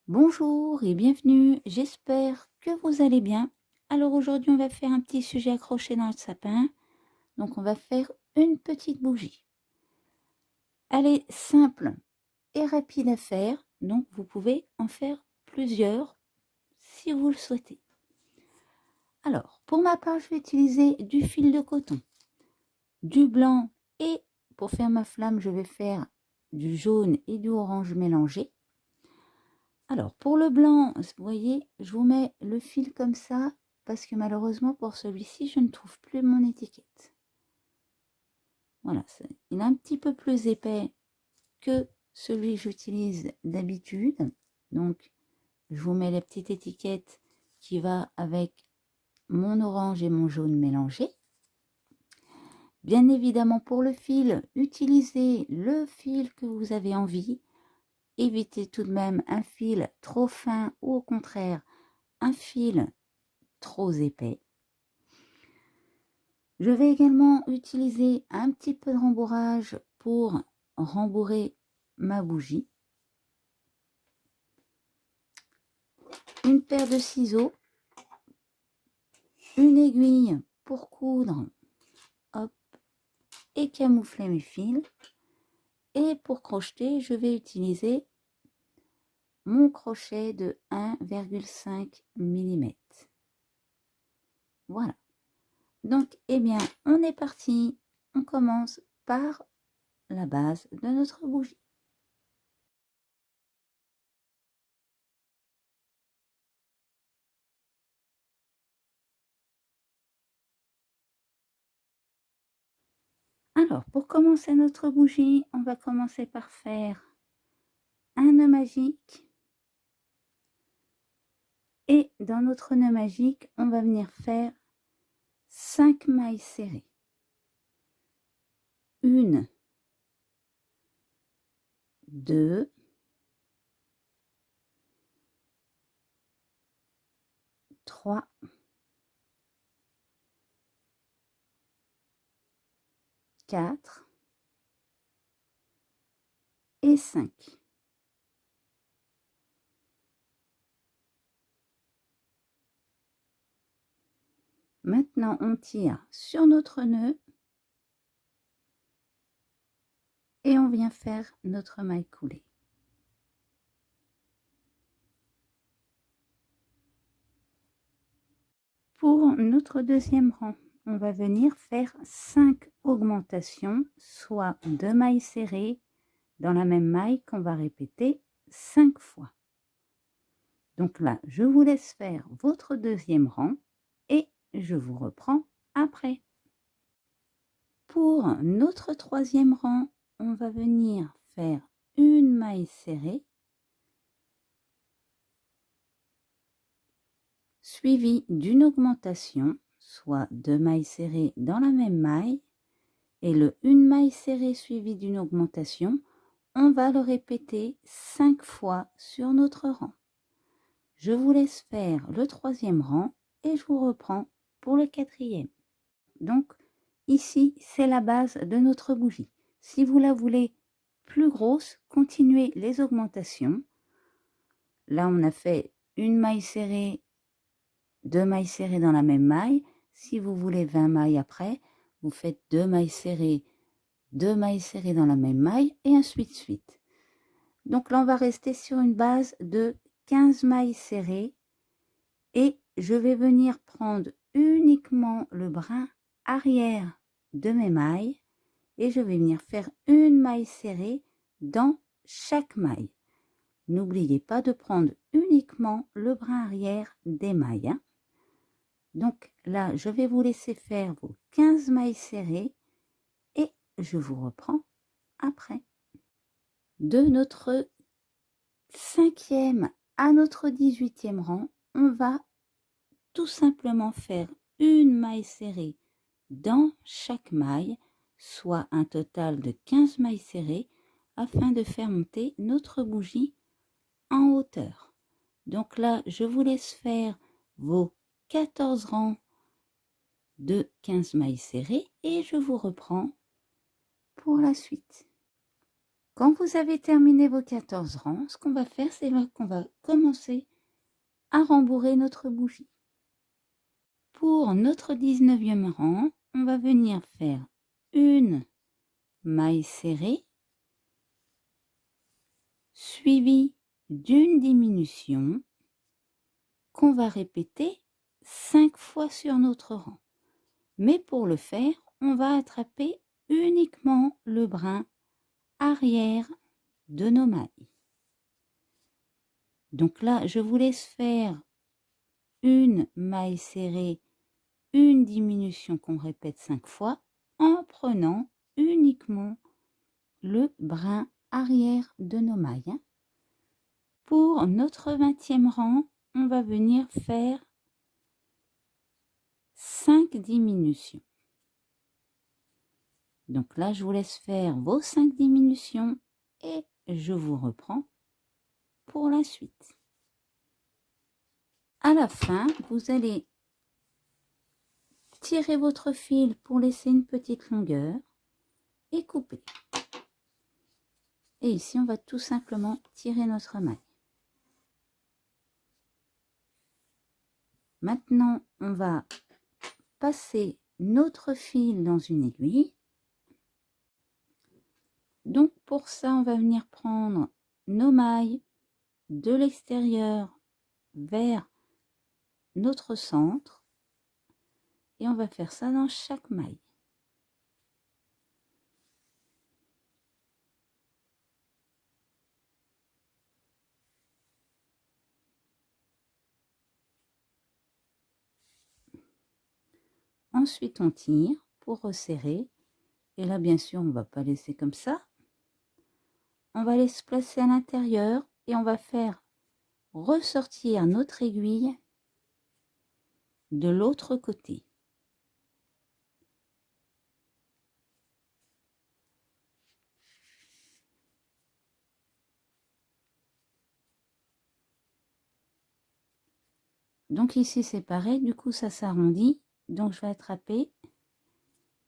Bonjour et bienvenue, j'espère que vous allez bien. Alors aujourd'hui on va faire un petit sujet accroché dans le sapin. Donc on va faire une petite bougie. Elle est simple et rapide à faire, donc vous pouvez en faire plusieurs si vous le souhaitez. Alors pour ma part je vais utiliser du fil de coton, du blanc et pour faire ma flamme je vais faire du jaune et du orange mélangé. Alors, pour le blanc, vous voyez, je vous mets le fil comme ça, parce que malheureusement, pour celui-ci, je ne trouve plus mon étiquette. Voilà, il est un petit peu plus épais que celui que j'utilise d'habitude. Donc, je vous mets la petite étiquette qui va avec mon orange et mon jaune mélangé. Bien évidemment, pour le fil, utilisez le fil que vous avez envie. Évitez tout de même un fil trop fin ou au contraire, un fil trop épais. Je vais également utiliser un petit peu de rembourrage pour rembourrer ma bougie. Une paire de ciseaux, une aiguille pour coudre, hop, et camoufler mes fils. Et pour crocheter, je vais utiliser mon crochet de 1,5 mm. Voilà. Donc, eh bien, on est parti. On commence par la base de notre bougie. Alors, pour commencer notre bougie, on va commencer par faire un nœud magique. Et dans notre nœud magique, on va venir faire 5 mailles serrées. 1, 2, 3, 4 et 5. Maintenant, on tire sur notre nœud et on vient faire notre maille coulée. Pour notre deuxième rang, on va venir faire 5 augmentations, soit 2 mailles serrées dans la même maille qu'on va répéter 5 fois. Donc là, je vous laisse faire votre deuxième rang et je vous reprends après. Pour notre troisième rang, on va venir faire une maille serrée suivie d'une augmentation, soit 2 mailles serrées dans la même maille, et le une maille serrée suivie d'une augmentation, on va le répéter 5 fois sur notre rang. Je vous laisse faire le troisième rang et je vous reprends pour le quatrième. Donc ici, c'est la base de notre bougie. Si vous la voulez plus grosse, continuez les augmentations. Là, on a fait une maille serrée, 2 mailles serrées dans la même maille. Si vous voulez 20 mailles après, vous faites 2 mailles serrées, 2 mailles serrées dans la même maille et ainsi de suite. Donc là, on va rester sur une base de 15 mailles serrées et je vais venir prendre uniquement le brin arrière de mes mailles et je vais venir faire une maille serrée dans chaque maille. N'oubliez pas de prendre uniquement le brin arrière des mailles. Hein. Donc là, je vais vous laisser faire vos 15 mailles serrées et je vous reprends après. De notre 5e à notre 18e rang, on va tout simplement faire une maille serrée dans chaque maille, soit un total de 15 mailles serrées, afin de faire monter notre bougie en hauteur. Donc là, je vous laisse faire vos 14 rangs de 15 mailles serrées et je vous reprends pour la suite. Quand vous avez terminé vos 14 rangs, ce qu'on va faire, c'est qu'on va commencer à rembourrer notre bougie. Pour notre 19e rang, on va venir faire une maille serrée suivie d'une diminution qu'on va répéter 5 fois sur notre rang. Mais pour le faire, on va attraper uniquement le brin arrière de nos mailles. Donc là, je vous laisse faire une maille serrée, une diminution qu'on répète 5 fois en prenant uniquement le brin arrière de nos mailles. Pour notre 20e rang, on va venir faire 5 diminutions. Donc là, je vous laisse faire vos 5 diminutions et je vous reprends pour la suite. À la fin, vous allez tirer votre fil pour laisser une petite longueur et couper. Et ici, on va tout simplement tirer notre maille. Maintenant, on va passer notre fil dans une aiguille. Donc, pour ça, on va venir prendre nos mailles de l'extérieur vers notre centre. Et on va faire ça dans chaque maille. Ensuite, on tire pour resserrer. Et là, bien sûr, on ne va pas laisser comme ça. On va les se placer à l'intérieur et on va faire ressortir notre aiguille de l'autre côté. Donc ici, c'est pareil. Du coup, ça s'arrondit. Donc, je vais attraper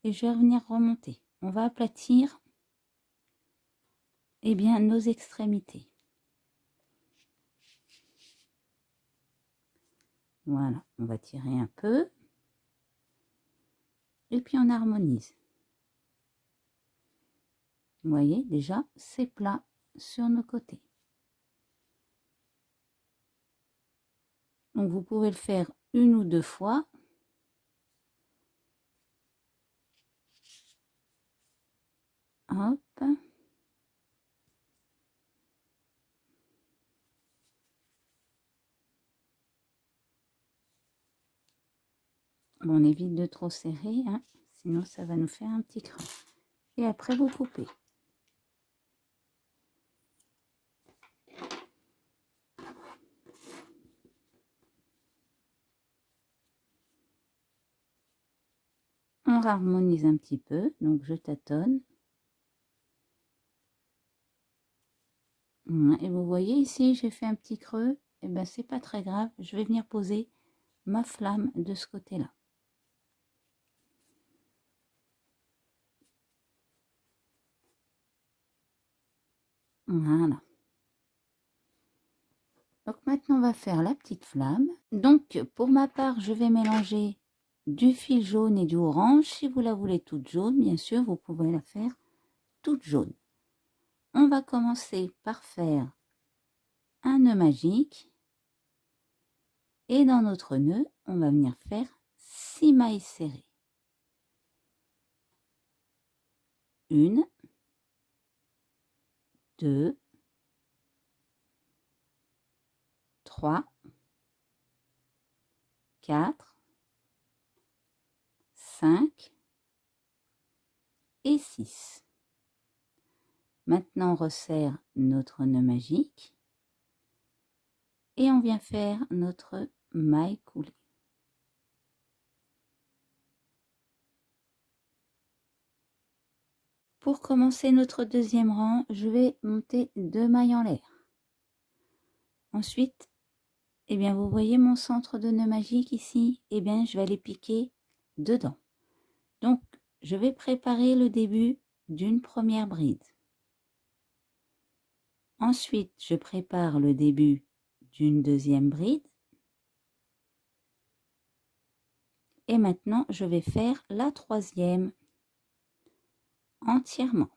et je vais revenir remonter. On va aplatir nos extrémités. Voilà, on va tirer un peu. Et puis on harmonise. Vous voyez, déjà, c'est plat sur nos côtés. Donc vous pouvez le faire une ou deux fois. Hop. Bon, on évite de trop serrer, hein, sinon ça va nous faire un petit creux. Et après, vous coupez. On harmonise un petit peu, donc je tâtonne. Et vous voyez ici, j'ai fait un petit creux. Et ben c'est pas très grave, je vais venir poser ma flamme de ce côté-là. Voilà. Donc maintenant, on va faire la petite flamme. Donc, pour ma part, je vais mélanger du fil jaune et du orange. Si vous la voulez toute jaune, bien sûr, vous pouvez la faire toute jaune. On va commencer par faire un nœud magique. Et dans notre nœud, on va venir faire 6 mailles serrées. 1, 2, 3, 4, 5 et 6. Maintenant, on resserre notre nœud magique et on vient faire notre maille coulée. Pour commencer notre deuxième rang, je vais monter 2 mailles en l'air. Ensuite, vous voyez mon centre de nœud magique ici, je vais aller piquer dedans. Donc, je vais préparer le début d'une première bride. Ensuite, je prépare le début d'une deuxième bride. Et maintenant, je vais faire la troisième entièrement.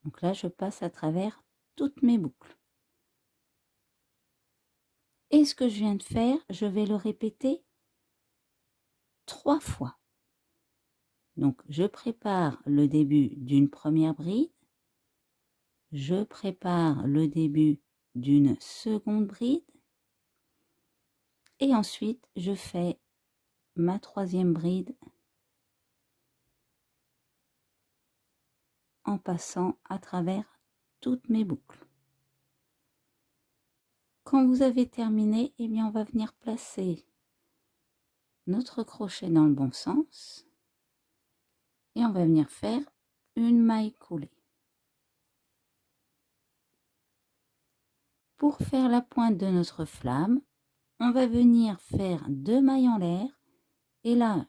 Donc là, je passe à travers toutes mes boucles. Et ce que je viens de faire, je vais le répéter 3 fois. Donc, je prépare le début d'une première bride. Je prépare le début d'une seconde bride. Et ensuite, je fais ma troisième bride en passant à travers toutes mes boucles. Quand vous avez terminé, eh bien, on va venir placer notre crochet dans le bon sens et on va venir faire une maille coulée. Pour faire la pointe de notre flamme, on va venir faire 2 mailles en l'air et là,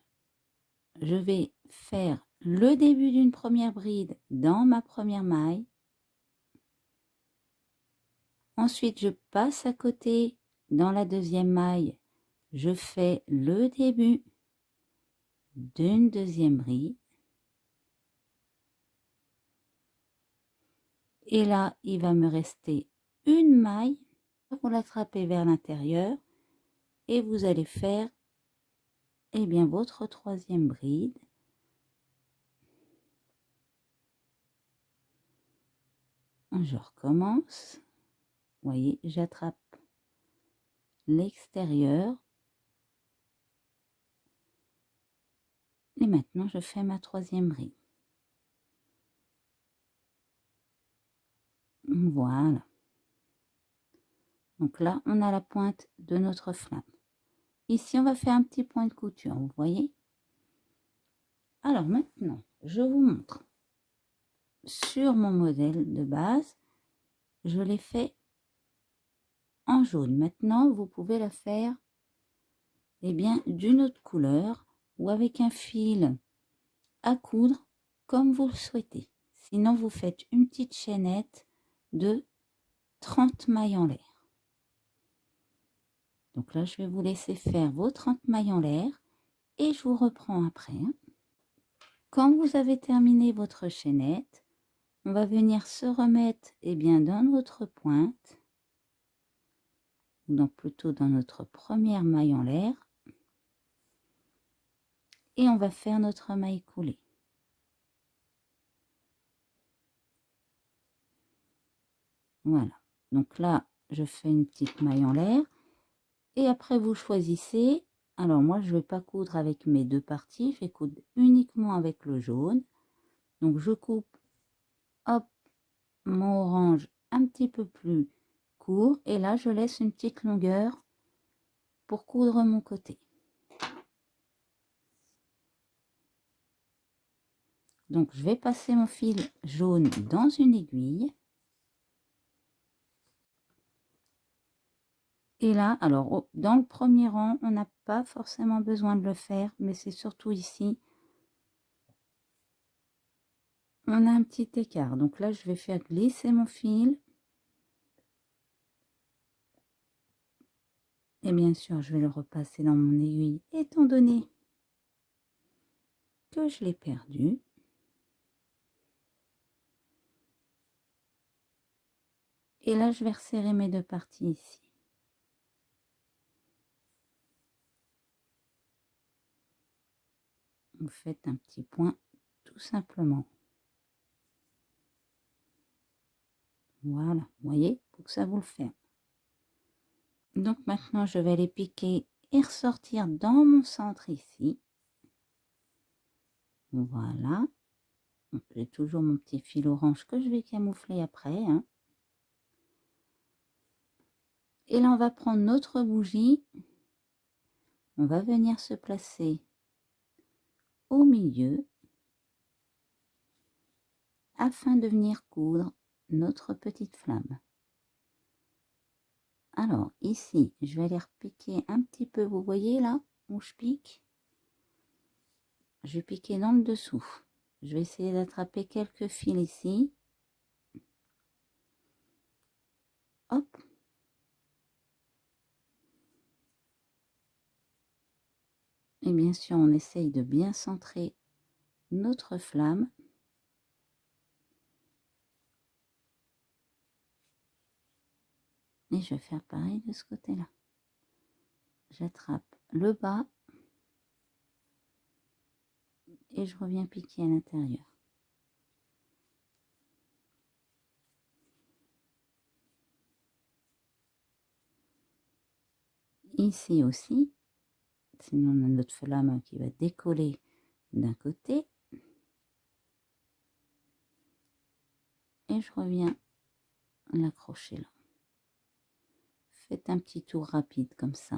je vais faire le début d'une première bride dans ma première maille. Ensuite, je passe à côté dans la deuxième maille, je fais le début d'une deuxième bride. Et là, il va me rester une maille. Vous l'attrapez vers l'intérieur et vous allez faire bien votre troisième bride. Je recommence. Vous voyez, j'attrape l'extérieur. Et maintenant, je fais ma troisième bride. Voilà. Donc là, on a la pointe de notre flamme. Ici, on va faire un petit point de couture, vous voyez. Alors maintenant, je vous montre. Sur mon modèle de base, je l'ai fait en jaune. Maintenant, vous pouvez la faire d'une autre couleur ou avec un fil à coudre comme vous le souhaitez. Sinon, vous faites une petite chaînette de 30 mailles en l'air. Donc là, je vais vous laisser faire vos 30 mailles en l'air et je vous reprends après. Quand vous avez terminé votre chaînette, on va venir se remettre dans notre pointe, donc plutôt dans notre première maille en l'air, et on va faire notre maille coulée. Voilà, donc là, je fais une petite maille en l'air, et après vous choisissez. Alors moi, je ne vais pas coudre avec mes deux parties, je vais coudre uniquement avec le jaune. Donc je coupe, hop, mon orange un petit peu plus court, et là, je laisse une petite longueur pour coudre mon côté. Donc, je vais passer mon fil jaune dans une aiguille. Et là, alors, dans le premier rang, on n'a pas forcément besoin de le faire, mais c'est surtout ici. On a un petit écart. Donc là, je vais faire glisser mon fil. Et bien sûr, je vais le repasser dans mon aiguille, étant donné que je l'ai perdu. Et là, je vais resserrer mes deux parties ici. Vous faites un petit point tout simplement. Voilà, vous voyez, pour que ça vous le fait. Donc maintenant, je vais les piquer et ressortir dans mon centre ici. Voilà. J'ai toujours mon petit fil orange que je vais camoufler après. Et là, on va prendre notre bougie. On va venir se placer au milieu afin de venir coudre notre petite flamme. Alors, ici, je vais aller repiquer un petit peu. Vous voyez là où je pique? Je vais piquer dans le dessous. je vais essayer d'attraper quelques fils ici. Hop. Et bien sûr, on essaye de bien centrer notre flamme. Et je vais faire pareil de ce côté-là. J'attrape le bas et je reviens piquer à l'intérieur. Ici aussi, sinon on a notre flamme qui va décoller d'un côté. Et je reviens l'accrocher là. Faites un petit tour rapide comme ça.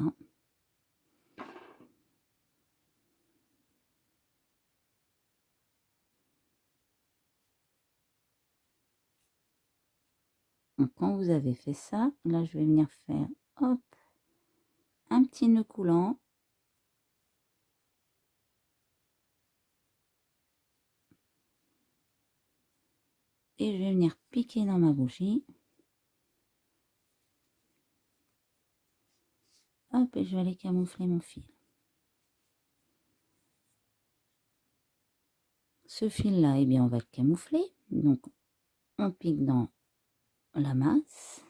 Donc, quand vous avez fait ça, là je vais venir faire hop, un petit nœud coulant. Et je vais venir piquer dans ma bougie. Hop, et je vais aller camoufler mon fil. Ce fil-là, eh bien, on va le camoufler. Donc, on pique dans la masse.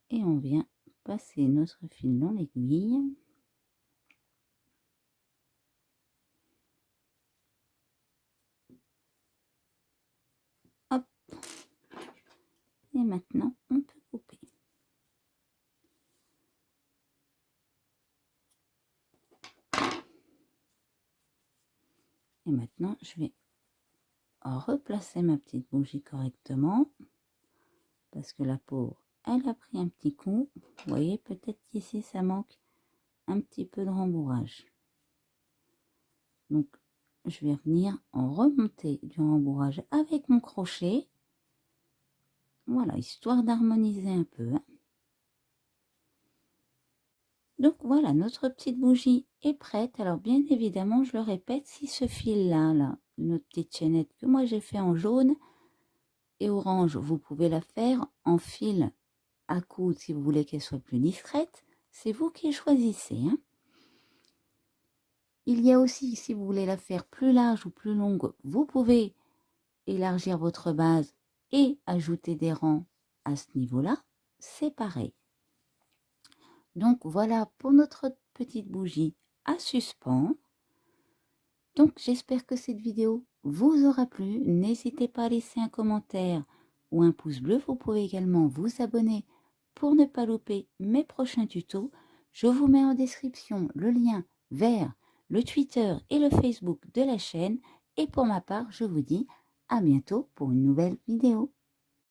Et on vient passer notre fil dans l'aiguille. Hop. Et maintenant, on peut couper. Et maintenant, je vais replacer ma petite bougie correctement. Parce que la pauvre, elle a pris un petit coup. Vous voyez, peut-être qu'ici, ça manque un petit peu de rembourrage. Donc, je vais venir en remonter du rembourrage avec mon crochet. Voilà, histoire d'harmoniser un peu. Donc voilà, notre petite bougie est prête. Alors bien évidemment, je le répète, si ce fil-là, notre petite chaînette que moi j'ai fait en jaune et orange, vous pouvez la faire en fil à coudre si vous voulez qu'elle soit plus discrète. C'est vous qui choisissez. Il y a aussi, si vous voulez la faire plus large ou plus longue, vous pouvez élargir votre base et ajouter des rangs à ce niveau-là. C'est pareil. Donc voilà pour notre petite bougie à suspendre. Donc j'espère que cette vidéo vous aura plu. N'hésitez pas à laisser un commentaire ou un pouce bleu. Vous pouvez également vous abonner pour ne pas louper mes prochains tutos. Je vous mets en description le lien vers le Twitter et le Facebook de la chaîne. Et pour ma part, je vous dis à bientôt pour une nouvelle vidéo.